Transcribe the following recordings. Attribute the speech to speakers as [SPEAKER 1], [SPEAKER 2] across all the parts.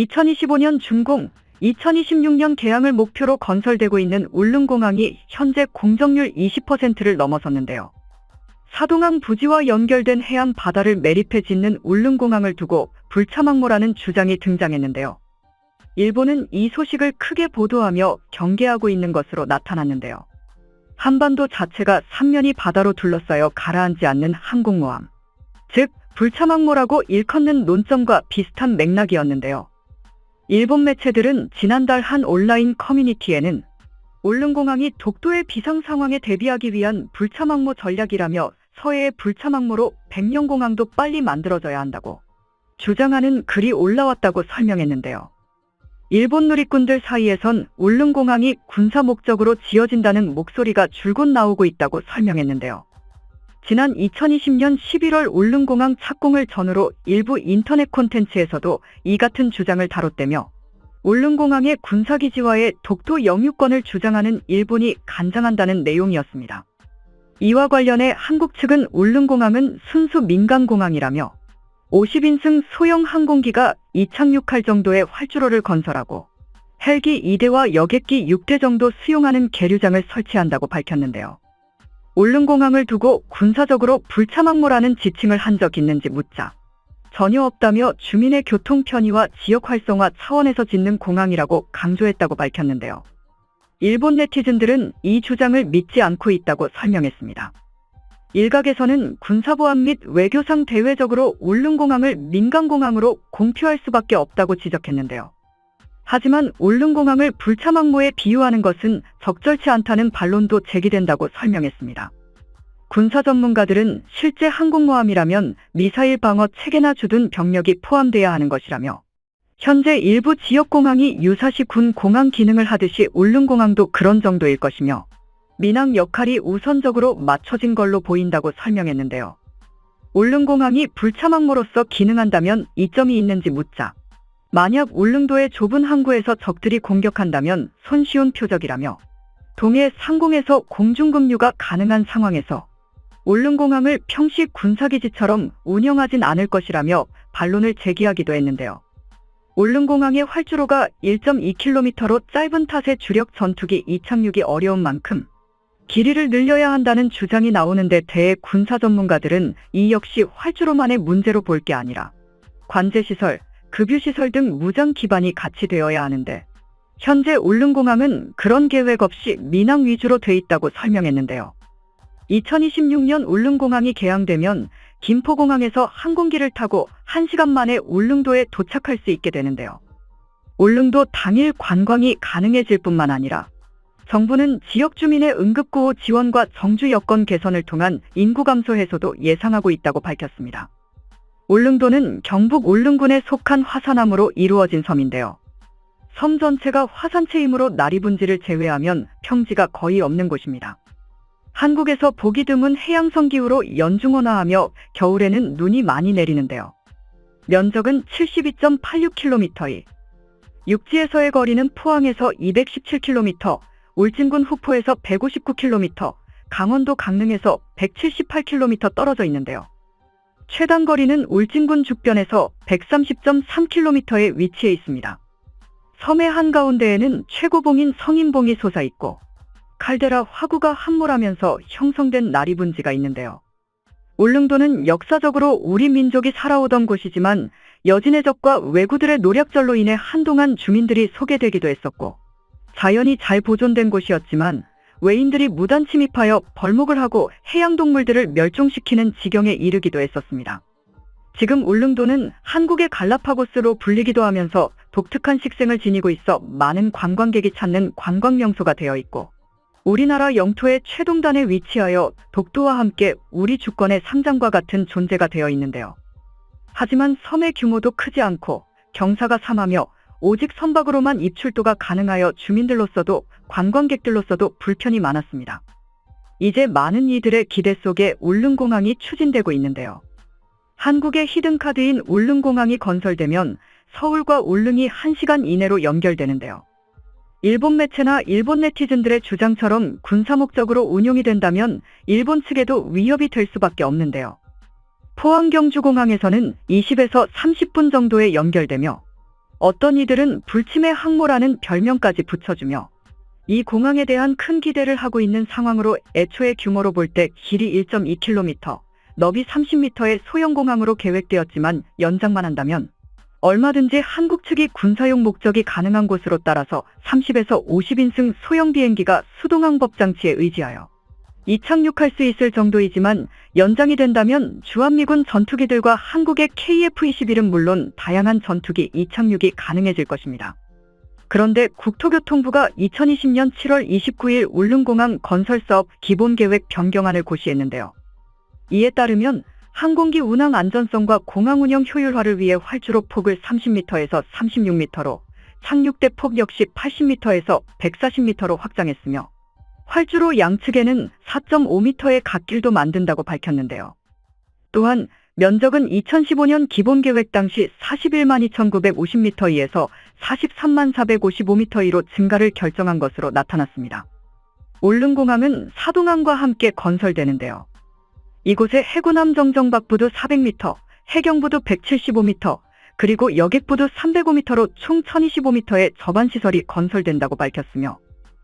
[SPEAKER 1] 2025년 준공, 2026년 개항을 목표로 건설되고 있는 울릉공항이 현재 공정률 20%를 넘어섰는데요. 사동항 부지와 연결된 해안 바다를 매립해 짓는 울릉공항을 두고 불차망모라는 주장이 등장했는데요. 일본은 이 소식을 크게 보도하며 경계하고 있는 것으로 나타났는데요. 한반도 자체가 삼면이 바다로 둘러싸여 가라앉지 않는 항공모함, 즉 불차망모라고 일컫는 논점과 비슷한 맥락이었는데요. 일본 매체들은 지난달 한 온라인 커뮤니티에는 울릉공항이 독도의 비상 상황에 대비하기 위한 불차망모 전략이라며 서해의 불차망모로 백령공항도 빨리 만들어져야 한다고 주장하는 글이 올라왔다고 설명했는데요. 일본 누리꾼들 사이에선 울릉공항이 군사 목적으로 지어진다는 목소리가 줄곧 나오고 있다고 설명했는데요. 지난 2020년 11월 울릉공항 착공을 전후로 일부 인터넷 콘텐츠에서도 이 같은 주장을 다뤘다며 울릉공항의 군사기지와의 독도 영유권을 주장하는 일본이 간장한다는 내용이었습니다. 이와 관련해 한국 측은 울릉공항은 순수 민간공항이라며 50인승 소형 항공기가 이착륙할 정도의 활주로를 건설하고 헬기 2대와 여객기 6대 정도 수용하는 계류장을 설치한다고 밝혔는데요. 울릉공항을 두고 군사적으로 불차망모라는 지칭을 한 적 있는지 묻자 전혀 없다며 주민의 교통 편의와 지역 활성화 차원에서 짓는 공항이라고 강조했다고 밝혔는데요. 일본 네티즌들은 이 주장을 믿지 않고 있다고 설명했습니다. 일각에서는 군사보안 및 외교상 대외적으로 울릉공항을 민간공항으로 공표할 수밖에 없다고 지적했는데요. 하지만 울릉공항을 불차망모에 비유하는 것은 적절치 않다는 반론도 제기된다고 설명했습니다. 군사 전문가들은 실제 항공모함이라면 미사일 방어 체계나 주둔 병력이 포함돼야 하는 것이라며 현재 일부 지역공항이 유사시 군 공항 기능을 하듯이 울릉공항도 그런 정도일 것이며 민항 역할이 우선적으로 맞춰진 걸로 보인다고 설명했는데요. 울릉공항이 불차망모로서 기능한다면 이점이 있는지 묻자 만약 울릉도의 좁은 항구에서 적들이 공격한다면 손쉬운 표적이라며 동해 상공에서 공중급류가 가능한 상황에서 울릉공항을 평시 군사기지처럼 운영하진 않을 것이라며 반론을 제기하기도 했는데요. 울릉공항의 활주로가 1.2km로 짧은 탓에 주력 전투기 이착륙이 어려운 만큼 길이를 늘려야 한다는 주장이 나오는데 대해 군사 전문가들은 이 역시 활주로만의 문제로 볼 게 아니라 관제시설, 급유시설 등 무장 기반이 같이 되어야 하는데 현재 울릉공항은 그런 계획 없이 민항 위주로 돼 있다고 설명했는데요. 2026년 울릉공항이 개항되면 김포공항에서 항공기를 타고 1시간 만에 울릉도에 도착할 수 있게 되는데요. 울릉도 당일 관광이 가능해질 뿐만 아니라 정부는 지역 주민의 응급구호 지원과 정주 여건 개선을 통한 인구 감소 해소도 예상하고 있다고 밝혔습니다. 울릉도는 경북 울릉군에 속한 화산암으로 이루어진 섬인데요. 섬 전체가 화산체이므로 나리분지를 제외하면 평지가 거의 없는 곳입니다. 한국에서 보기 드문 해양성 기후로 연중온화하며 겨울에는 눈이 많이 내리는데요. 면적은 72.86km, 육지에서의 거리는 포항에서 217km, 울진군 후포에서 159km, 강원도 강릉에서 178km 떨어져 있는데요. 최단 거리는 울진군 죽변에서 130.3km에 위치해 있습니다. 섬의 한가운데에는 최고봉인 성인봉이 솟아있고 칼데라 화구가 함몰하면서 형성된 나리분지가 있는데요. 울릉도는 역사적으로 우리 민족이 살아오던 곳이지만 여진의 적과 왜구들의 노략절로 인해 한동안 주민들이 소개되기도 했었고 자연이 잘 보존된 곳이었지만 외인들이 무단 침입하여 벌목을 하고 해양동물들을 멸종시키는 지경에 이르기도 했었습니다. 지금 울릉도는 한국의 갈라파고스로 불리기도 하면서 독특한 식생을 지니고 있어 많은 관광객이 찾는 관광명소가 되어 있고 우리나라 영토의 최동단에 위치하여 독도와 함께 우리 주권의 상장과 같은 존재가 되어 있는데요. 하지만 섬의 규모도 크지 않고 경사가 삼하며 오직 선박으로만 입출도가 가능하여 주민들로서도 관광객들로서도 불편이 많았습니다. 이제 많은 이들의 기대 속에 울릉공항이 추진되고 있는데요. 한국의 히든카드인 울릉공항이 건설되면 서울과 울릉이 1시간 이내로 연결되는데요. 일본 매체나 일본 네티즌들의 주장처럼 군사 목적으로 운용이 된다면 일본 측에도 위협이 될 수밖에 없는데요. 포항 경주공항에서는 20에서 30분 정도에 연결되며 어떤 이들은 불침의 항모라는 별명까지 붙여주며 이 공항에 대한 큰 기대를 하고 있는 상황으로 애초에 규모로 볼 때 길이 1.2km, 너비 30m의 소형 공항으로 계획되었지만 연장만 한다면 얼마든지 한국 측이 군사용 목적이 가능한 곳으로 따라서 30에서 50인승 소형 비행기가 수동항법 장치에 의지하여 이착륙할 수 있을 정도이지만 연장이 된다면 주한미군 전투기들과 한국의 KF-21은 물론 다양한 전투기 이착륙이 가능해질 것입니다. 그런데 국토교통부가 2020년 7월 29일 울릉공항 건설사업 기본계획 변경안을 고시했는데요. 이에 따르면 항공기 운항 안전성과 공항 운영 효율화를 위해 활주로 폭을 30m에서 36m로, 착륙대 폭 역시 80m에서 140m로 확장했으며 활주로 양측에는 4.5m의 갓길도 만든다고 밝혔는데요. 또한 면적은 2015년 기본계획 당시 41만 2,950m이에서 43만 455m로 증가를 결정한 것으로 나타났습니다. 울릉공항은 사동항과 함께 건설되는데요. 이곳에 해군함 정정박부도 400m, 해경부도 175m, 그리고 여객부도 305m로 총 1025m의 접안시설이 건설된다고 밝혔으며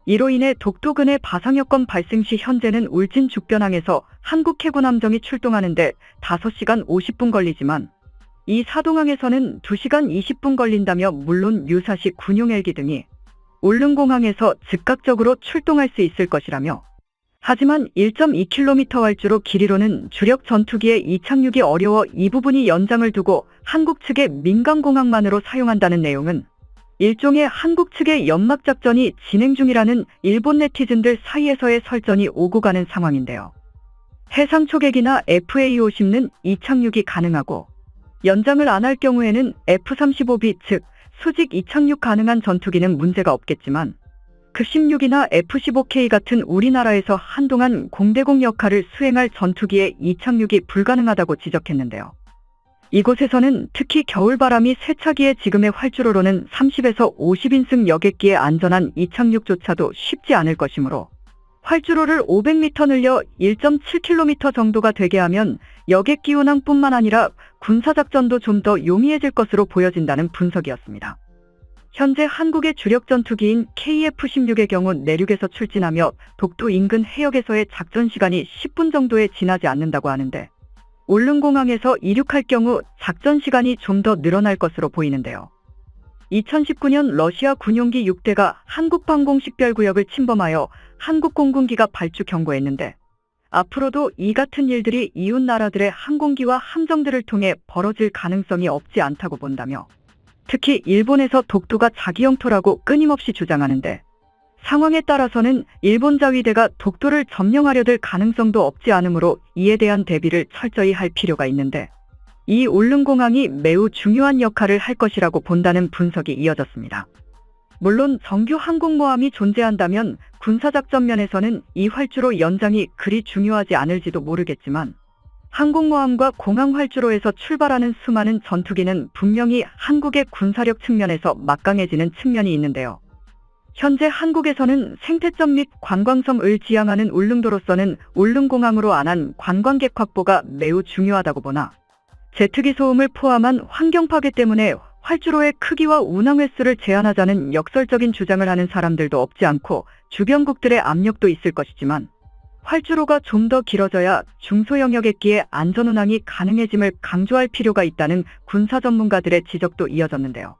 [SPEAKER 1] 이로 인해 독도근해 바상여건 발생 시 현재는 울진 죽변항에서 한국 해군함정이 출동하는데 5시간 50분 걸리지만 이 사동항에서는 2시간 20분 걸린다며 물론 유사시 군용 헬기 등이 울릉공항에서 즉각적으로 출동할 수 있을 것이라며 하지만 1.2km 활주로 길이로는 주력 전투기의 이착륙이 어려워 이 부분이 연장을 두고 한국 측의 민간공항만으로 사용한다는 내용은 일종의 한국 측의 연막작전이 진행 중이라는 일본 네티즌들 사이에서의 설전이 오고 가는 상황인데요. 해상 초계기나 FA-50는 이착륙이 가능하고 연장을 안 할 경우에는 F-35B 즉 수직 이착륙 가능한 전투기는 문제가 없겠지만 급-16이나 F-15K 같은 우리나라에서 한동안 공대공 역할을 수행할 전투기의 이착륙이 불가능하다고 지적했는데요. 이곳에서는 특히 겨울바람이 세차기에 지금의 활주로로는 30에서 50인승 여객기의 안전한 이착륙조차도 쉽지 않을 것이므로 활주로를 500m 늘려 1.7km 정도가 되게 하면 여객기 운항뿐만 아니라 군사작전도 좀 더 용이해질 것으로 보여진다는 분석이었습니다. 현재 한국의 주력 전투기인 KF-16의 경우 내륙에서 출진하며 독도 인근 해역에서의 작전 시간이 10분 정도에 지나지 않는다고 하는데 울릉공항에서 이륙할 경우 작전 시간이 좀 더 늘어날 것으로 보이는데요. 2019년 러시아 군용기 6대가 한국 방공식별구역을 침범하여 한국 공군기가 발주 경고했는데 앞으로도 이 같은 일들이 이웃 나라들의 항공기와 함정들을 통해 벌어질 가능성이 없지 않다고 본다며 특히 일본에서 독도가 자기 영토라고 끊임없이 주장하는데 상황에 따라서는 일본 자위대가 독도를 점령하려 들 가능성도 없지 않으므로 이에 대한 대비를 철저히 할 필요가 있는데 이 울릉공항이 매우 중요한 역할을 할 것이라고 본다는 분석이 이어졌습니다. 물론 정규 항공모함이 존재한다면 군사작전 면에서는 이 활주로 연장이 그리 중요하지 않을지도 모르겠지만 항공모함과 공항 활주로에서 출발하는 수많은 전투기는 분명히 한국의 군사력 측면에서 막강해지는 측면이 있는데요. 현재 한국에서는 생태점 및 관광성을 지향하는 울릉도로서는 울릉공항으로 안한 관광객 확보가 매우 중요하다고 보나 제트기 소음을 포함한 환경 파괴 때문에 활주로의 크기와 운항 횟수를 제한하자는 역설적인 주장을 하는 사람들도 없지 않고 주변국들의 압력도 있을 것이지만 활주로가 좀 더 길어져야 중소영역객기의 안전운항이 가능해짐을 강조할 필요가 있다는 군사 전문가들의 지적도 이어졌는데요.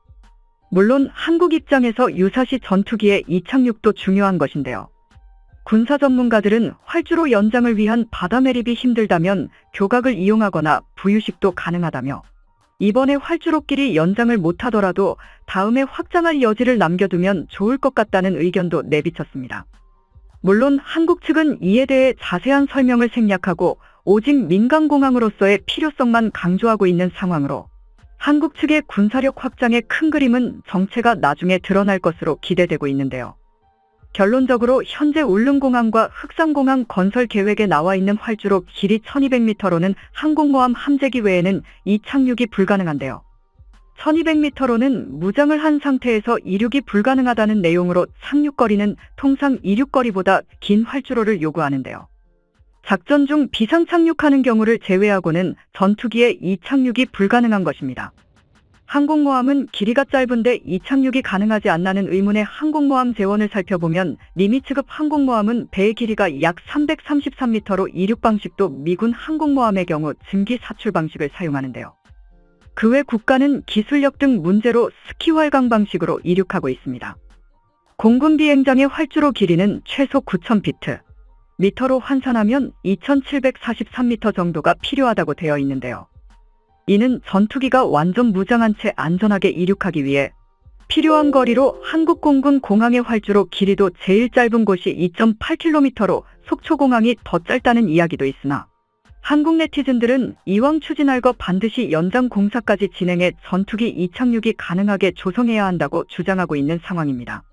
[SPEAKER 1] 물론 한국 입장에서 유사시 전투기의 이착륙도 중요한 것인데요. 군사 전문가들은 활주로 연장을 위한 바다 매립이 힘들다면 교각을 이용하거나 부유식도 가능하다며 이번에 활주로끼리 연장을 못하더라도 다음에 확장할 여지를 남겨두면 좋을 것 같다는 의견도 내비쳤습니다. 물론 한국 측은 이에 대해 자세한 설명을 생략하고 오직 민간공항으로서의 필요성만 강조하고 있는 상황으로 한국 측의 군사력 확장의 큰 그림은 정체가 나중에 드러날 것으로 기대되고 있는데요. 결론적으로 현재 울릉공항과 흑산공항 건설 계획에 나와 있는 활주로 길이 1200m로는 항공모함 함재기 외에는 이착륙이 불가능한데요. 1200m로는 무장을 한 상태에서 이륙이 불가능하다는 내용으로 착륙거리는 통상 이륙거리보다 긴 활주로를 요구하는데요. 작전 중 비상 착륙하는 경우를 제외하고는 전투기의 이착륙이 불가능한 것입니다. 항공모함은 길이가 짧은데 이착륙이 가능하지 않나는 의문의 항공모함 재원을 살펴보면 니미츠급 항공모함은 배의 길이가 약 333m로 이륙 방식도 미군 항공모함의 경우 증기 사출 방식을 사용하는데요. 그 외 국가는 기술력 등 문제로 스키활강 방식으로 이륙하고 있습니다. 공군 비행장의 활주로 길이는 최소 9,000피트, 미터로 환산하면 2,743m 정도가 필요하다고 되어 있는데요. 이는 전투기가 완전 무장한 채 안전하게 이륙하기 위해 필요한 거리로 한국 공군 공항의 활주로 길이도 제일 짧은 곳이 2.8km로 속초공항이 더 짧다는 이야기도 있으나 한국 네티즌들은 이왕 추진할 거 반드시 연장 공사까지 진행해 전투기 이착륙이 가능하게 조성해야 한다고 주장하고 있는 상황입니다.